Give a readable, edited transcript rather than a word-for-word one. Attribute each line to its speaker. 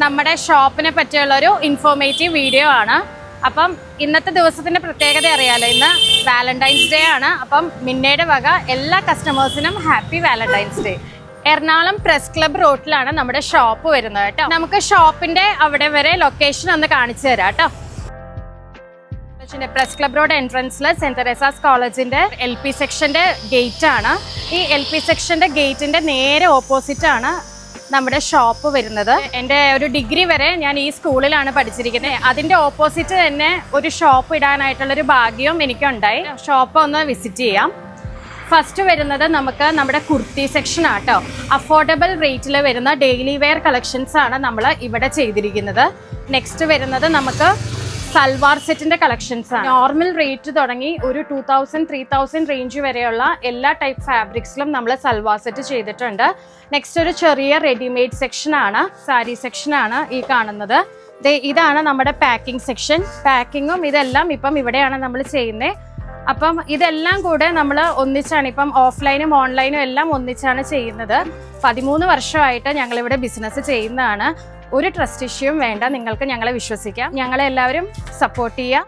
Speaker 1: നമ്മുടെ ഷോപ്പിനെ പറ്റിയുള്ളൊരു informative video ആണ്. അപ്പം ഇന്നത്തെ ദിവസത്തിൻ്റെ പ്രത്യേകത അറിയാലോ, ഇന്ന് വാലന്റൈൻസ് ഡേ ആണ്. അപ്പം മിന്നയുടെ വക എല്ലാ കസ്റ്റമേഴ്സിനും happy Valentine's day. Ernakulam press club റോഡിലാണ് നമ്മുടെ ഷോപ്പ് വരുന്നത് കേട്ടോ. നമുക്ക് ഷോപ്പിൻ്റെ അവിടെ വരെ ലൊക്കേഷൻ ഒന്ന് കാണിച്ചു തരാം കേട്ടോ. പ്രസ് ക്ലബ് റോഡ് എൻട്രൻസിൽ സെന്റ് തെരേസാസ് കോളേജിന്റെ LP സെക്ഷന്റെ ഗേറ്റ് ആണ്. ഈ LP സെക്ഷന്റെ ഗേറ്റിന്റെ നേരെ ഓപ്പോസിറ്റ് ആണ് നമ്മുടെ ഷോപ്പ് വരുന്നത്. എൻ്റെ ഒരു ഡിഗ്രി വരെ ഞാൻ ഈ സ്കൂളിലാണ് പഠിച്ചിരിക്കുന്നത്. അതിന്റെ ഓപ്പോസിറ്റ് തന്നെ ഒരു ഷോപ്പ് ഇടാനായിട്ടുള്ളൊരു ഭാഗ്യവും എനിക്കുണ്ടായി. ഷോപ്പ് ഒന്ന് വിസിറ്റ് ചെയ്യാം. ഫസ്റ്റ് വരുന്നത് നമുക്ക് നമ്മുടെ കുർത്തി സെക്ഷൻ ആട്ടോ. അഫോർഡബിൾ റേറ്റിൽ വരുന്ന ഡെയിലി വെയർ കളക്ഷൻസ് ആണ് നമ്മൾ ഇവിടെ ചെയ്തിരിക്കുന്നത്. നെക്സ്റ്റ് വരുന്നത് നമുക്ക് സൽവാർ സെറ്റിന്റെ കളക്ഷൻസ് ആണ്. നോർമൽ റേറ്റ് തുടങ്ങി ഒരു 2000-3000 റേഞ്ച് വരെയുള്ള എല്ലാ ടൈപ്പ് ഫാബ്രിക്സിലും നമ്മൾ സൽവാർ സെറ്റ് ചെയ്തിട്ടുണ്ട്. നെക്സ്റ്റ് ഒരു ചെറിയ റെഡിമെയ്ഡ് സെക്ഷൻ ആണ്, സാരി സെക്ഷൻ ആണ് ഈ കാണുന്നത്. ഇതാണ് നമ്മുടെ പാക്കിംഗ് സെക്ഷൻ. പാക്കിങ്ങും ഇതെല്ലാം ഇപ്പം ഇവിടെയാണ് നമ്മൾ ചെയ്യുന്നത്. അപ്പം ഇതെല്ലാം കൂടെ നമ്മൾ ഒന്നിച്ചാണ്, ഇപ്പം ഓഫ്ലൈനും ഓൺലൈനും എല്ലാം ഒന്നിച്ചാണ് ചെയ്യുന്നത്. 13 വർഷമായിട്ട് ഞങ്ങളിവിടെ ബിസിനസ് ചെയ്യുന്നതാണ്. ഒരു ട്രസ്റ്റ് ഇഷ്യൂവും വേണ്ട, നിങ്ങൾക്ക് ഞങ്ങളെ വിശ്വസിക്കാം. ഞങ്ങളെ എല്ലാവരും സപ്പോർട്ട് ചെയ്യുക.